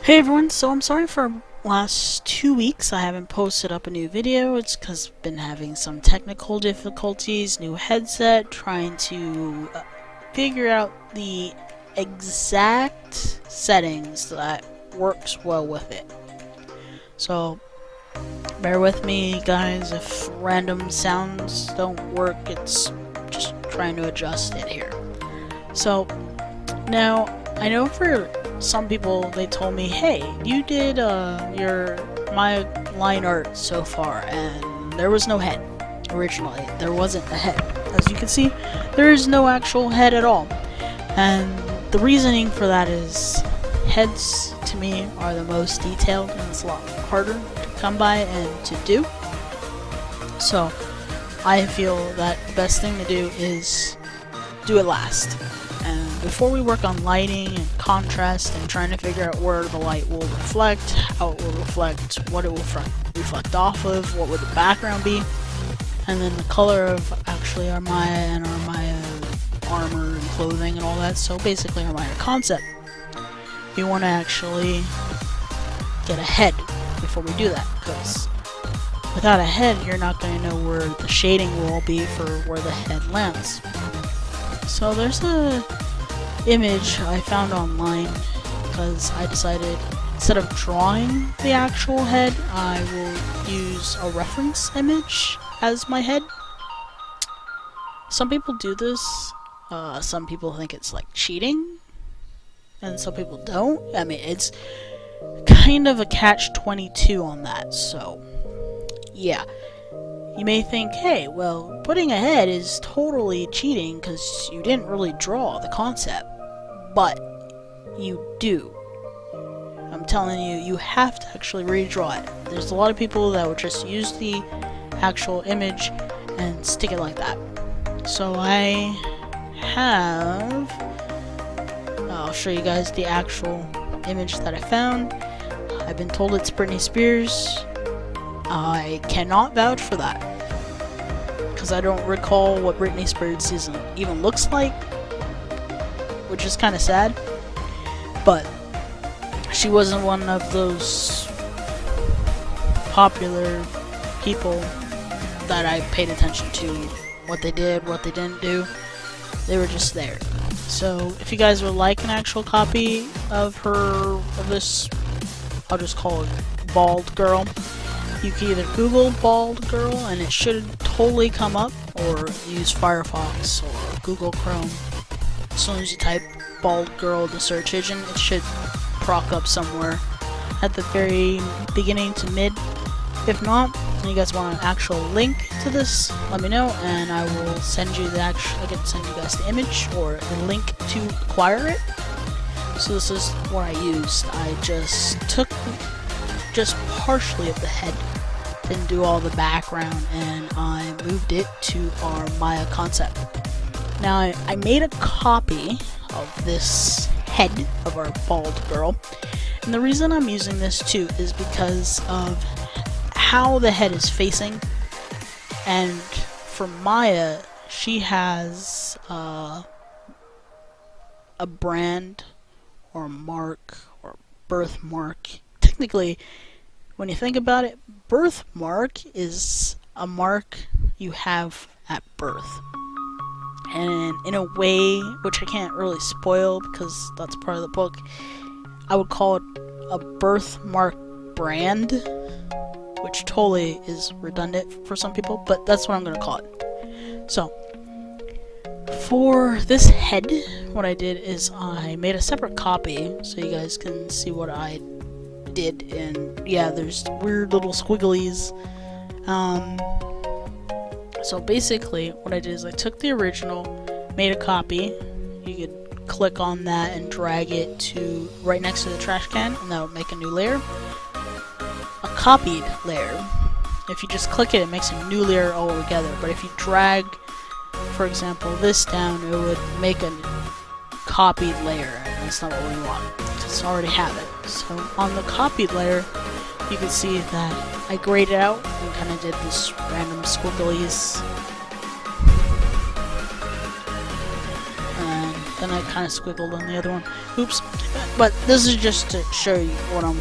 Hey everyone, so I'm sorry for last 2 weeks I haven't posted up a new video. It's because I've been having some technical difficulties, new headset, trying to figure out the exact settings that works well with it. So bear with me guys if random sounds don't work, it's just trying to adjust it here. So now I know for some people they told me, hey, you did your my line art so far and there was no head. Originally there wasn't a head. As you can see, there is no actual head at all, and the reasoning for that is heads to me are the most detailed and it's a lot harder to come by and to do. So I feel that the best thing to do is do it last. And before we work on lighting and contrast and trying to figure out where the light will reflect, how it will reflect, what it will reflect off of, what would the background be, and then the color of actually our Maya and our Maya armor and clothing and all that. So basically our Maya concept. You want to actually get a head before we do that, because without a head you're not going to know where the shading will be for where the head lands. So there's a image I found online because I decided instead of drawing the actual head, I will use a reference image as my head. Some people do this, some people think it's like cheating, and some people don't. I mean, it's kind of a catch-22 on that, so yeah. You may think, hey, well, putting a head is totally cheating because you didn't really draw the concept. But you do. I'm telling you, you have to actually redraw it. There's a lot of people that would just use the actual image and stick it like that. So I have... I'll show you guys the actual image that I found. I've been told it's Britney Spears. I cannot vouch for that, because I don't recall what Britney Spears even looks like, which is kind of sad. But she wasn't one of those popular people that I paid attention to, what they did, what they didn't do. They were just there. So if you guys would like an actual copy of this, I'll just call it bald girl. You can either Google bald girl and it should totally come up, or use Firefox or Google Chrome. As soon as you type bald girl in the search engine, it should proc up somewhere at the very beginning to mid. If not, and you guys want an actual link to this, let me know and I will send you I can send you guys the image or the link to acquire it. So this is what I used. I just took partially of the head, didn't do all the background, and I moved it to our Maya concept. Now I made a copy of this head of our bald girl, and the reason I'm using this too is because of how the head is facing. And for Maya, she has a brand or mark or birthmark. Technically, when you think about it, birthmark is a mark you have at birth. And in a way, which I can't really spoil because that's part of the book, I would call it a birthmark brand, which totally is redundant for some people, but that's what I'm going to call it. So, for this head, what I did is I made a separate copy so you guys can see what I did, and yeah, there's weird little squigglies. So basically what I did is I took the original, made a copy. You could click on that and drag it to right next to the trash can, and that would make a new layer. A copied layer, if you just click it, it makes a new layer all together, but if you drag, for example, this down, it would make a copied layer, and that's not what we want. Just already have it. So on the copied layer, you can see that I graded out and kind of did this random squigglies, and then I kind of squiggled on the other one. Oops. But this is just to show you what I'm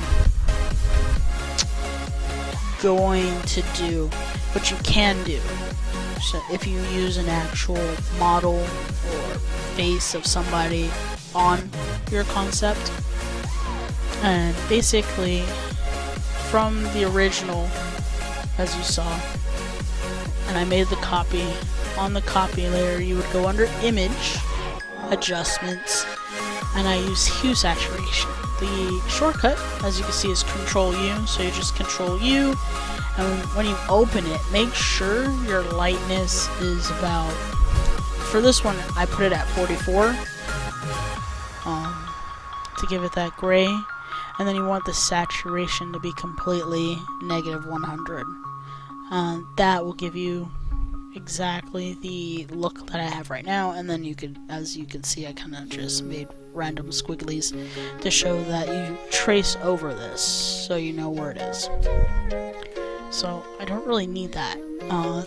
going to do, what you can do. So if you use an actual model or face of somebody on your concept, and basically from the original, as you saw, and I made the copy, on the copy layer you would go under image, adjustments, and I use hue saturation. The shortcut, as you can see, is Control U, so you just Control U, and when you open it, make sure your lightness is about, for this one I put it at 44 to give it that gray, and then you want the saturation to be completely -100. That will give you exactly the look that I have right now, and then you could, as you can see, I kind of just made random squigglies to show that you trace over this so you know where it is. So I don't really need that.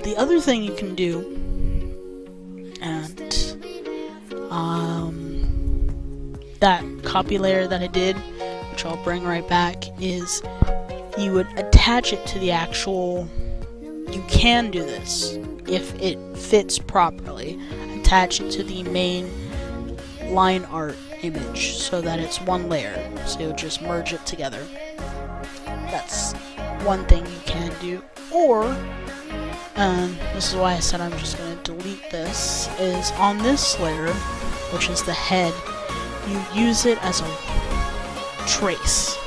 The other thing you can do, and that copy layer that I did, which I'll bring right back, is you would attach it to the actual, you can do this if it fits properly, attach it to the main line art image so that it's one layer, so you'll just merge it together. That's one thing you can do. Or, this is why I said I'm just going to delete this, is on this layer, which is the head, you use it as a trace.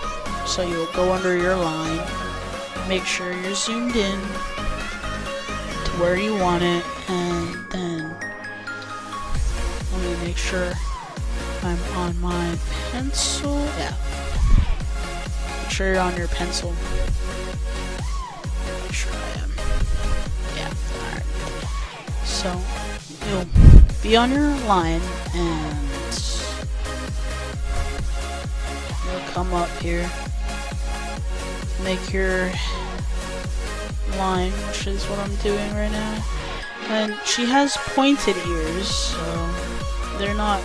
So you'll go under your line, make sure you're zoomed in to where you want it, and then let me make sure I'm on my pencil. Yeah. Make sure you're on your pencil. Make sure I am. Yeah, alright. So you'll be on your line and you'll come up here, make your line, which is what I'm doing right now. And she has pointed ears, so they're not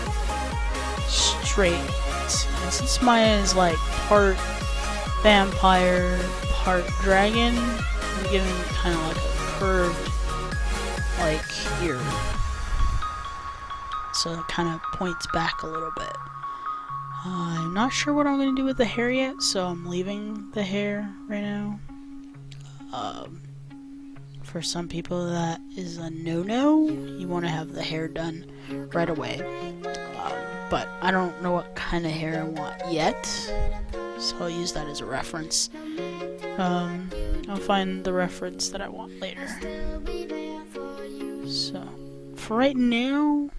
straight. And since Maya is like part vampire, part dragon, I'm giving kind of like a curved like ear. So it kind of points back a little bit. I'm not sure what I'm going to do with the hair yet, so I'm leaving the hair right now. For some people that is a no-no. You want to have the hair done right away. But I don't know what kind of hair I want yet, so I'll use that as a reference. I'll find the reference that I want later. So, for right now,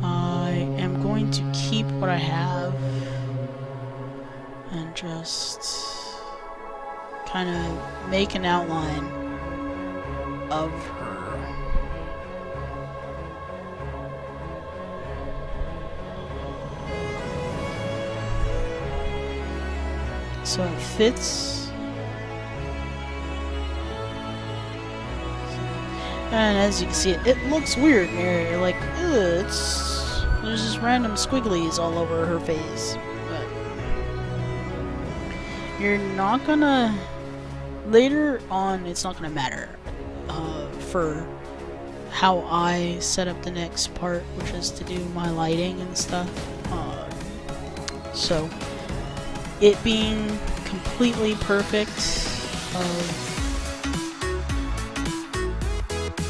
I am going to keep what I have and just kind of make an outline of her. So it fits. And as you can see, it looks weird here. You're like, ugh, there's just random squigglies all over her face. But you're not gonna, later on, it's not gonna matter for how I set up the next part, which is to do my lighting and stuff. So it being completely perfect of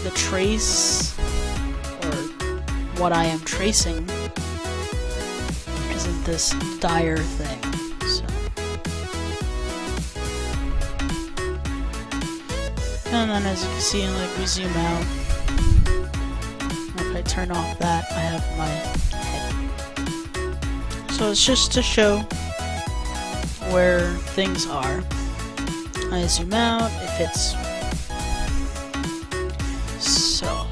the trace, or what I am tracing, isn't this dire thing. So. And then as you can see, like, we zoom out. If I turn off that, I have my head. So it's just to show where things are. I zoom out, it fits. So,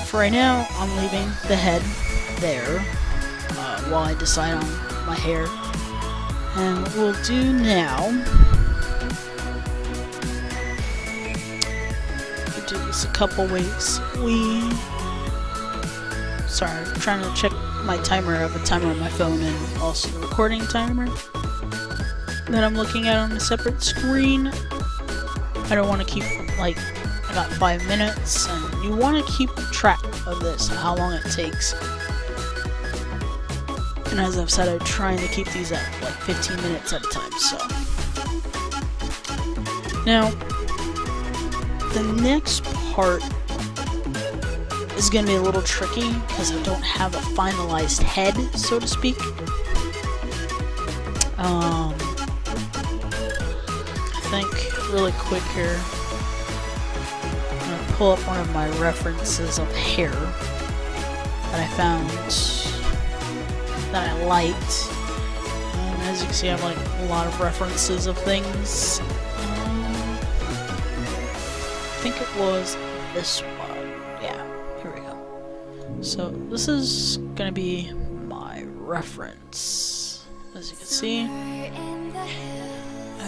for right now, I'm leaving the head there while I decide on my hair. And what we'll do now, we'll do this a couple ways. Sorry, I'm trying to check my timer. I have a timer on my phone and also the recording timer that I'm looking at on a separate screen. I don't want to keep, like, I got 5 minutes, and you want to keep track of this, how long it takes. And as I've said, I'm trying to keep these at like 15 minutes at a time, so. Now, the next part is going to be a little tricky because I don't have a finalized head, so to speak. I think really quick here, I'm going to pull up one of my references of hair that I found that I liked. As you can see, I have like a lot of references of things. I think it was this one. Yeah, here we go. So this is gonna be my reference. As you can see, I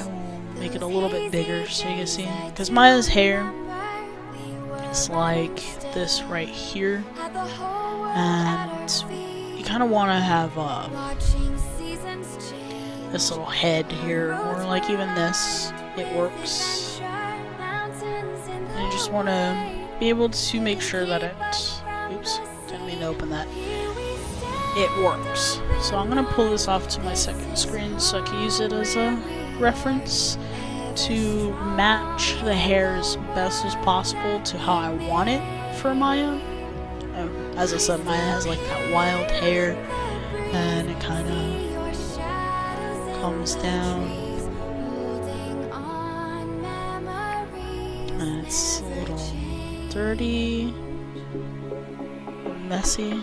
will make it a little bit bigger so you can see. Because Maya's hair is like this right here, and you kind of want to have this little head here, or like even this, it works. And you just want to be able to make sure that it, oops, didn't mean to open that, it works. So I'm going to pull this off to my second screen so I can use it as a reference to match the hair as best as possible to how I want it for Maya. As I said, Maya has like that wild hair, and it kind of comes down, and it's a little dirty, messy.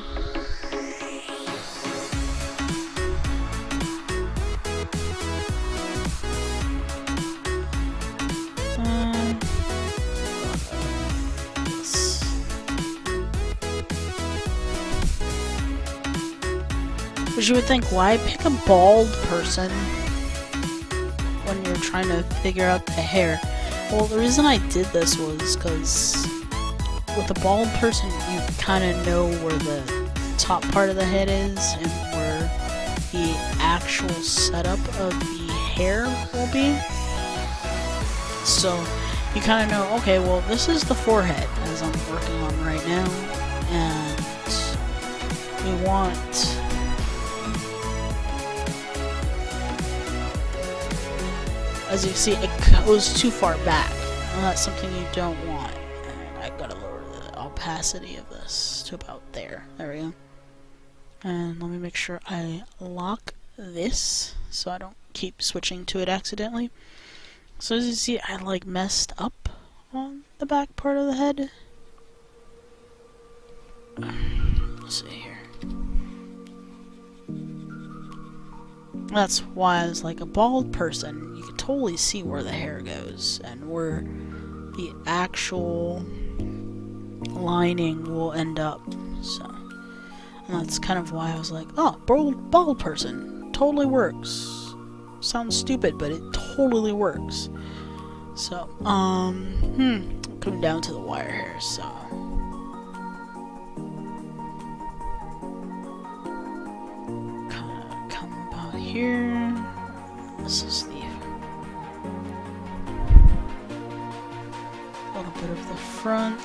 But you would think, why pick a bald person when you're trying to figure out the hair? Well, the reason I did this was because with a bald person, you kind of know where the top part of the head is and where the actual setup of the hair will be. So you kind of know, okay, well, this is the forehead as I'm working on right now, and we want as you see, it goes too far back, and that's something you don't want. And I gotta lower the opacity of this to about there. There we go. And let me make sure I lock this so I don't keep switching to it accidentally. So as you see, I like messed up on the back part of the head. Let's see here. That's why I was like, a bald person, you can totally see where the hair goes and where the actual lining will end up. So, and that's kind of why I was like, oh, bald person, totally works. Sounds stupid, but it totally works. So, coming down to the wire hair, so. Here, this is the little bit of the front.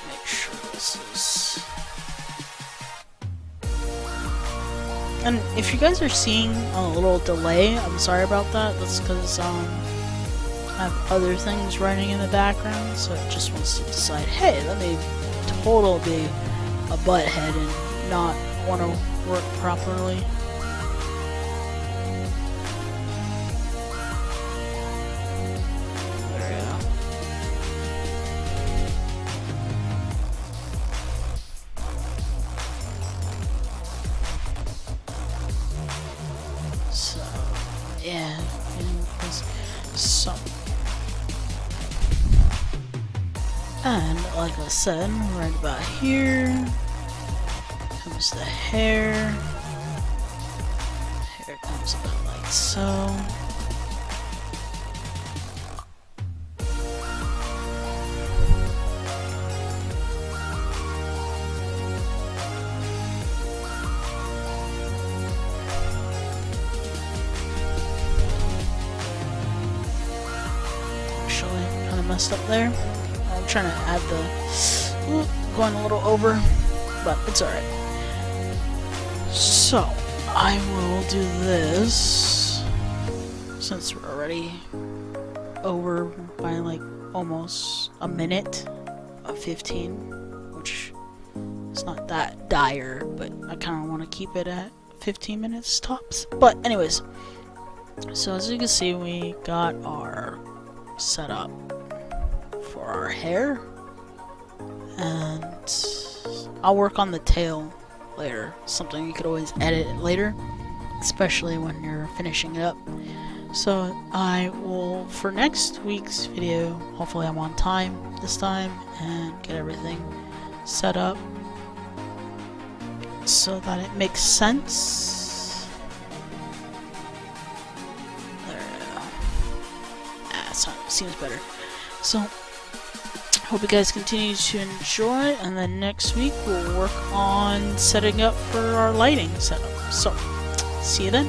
Make sure this is. And if you guys are seeing a little delay, I'm sorry about that. That's because I have other things running in the background, so it just wants to decide, hey, let me total be a butthead and not want to work properly. There we go. So, yeah, so. And like I said, right about here comes the hair. Hair comes about like so. messed up there. I'm trying to add the... going a little over, but it's alright. So, I will do this, since we're already over by like almost a minute of 15, which is not that dire, but I kind of want to keep it at 15 minutes tops. But anyways, so as you can see, we got our setup for our hair, and I'll work on the tail later. Something you could always edit later, especially when you're finishing it up. So I will, for next week's video, hopefully I'm on time this time and get everything set up so that it makes sense. There we go. Seems better. So hope you guys continue to enjoy, and then next week we'll work on setting up for our lighting setup. So see you then.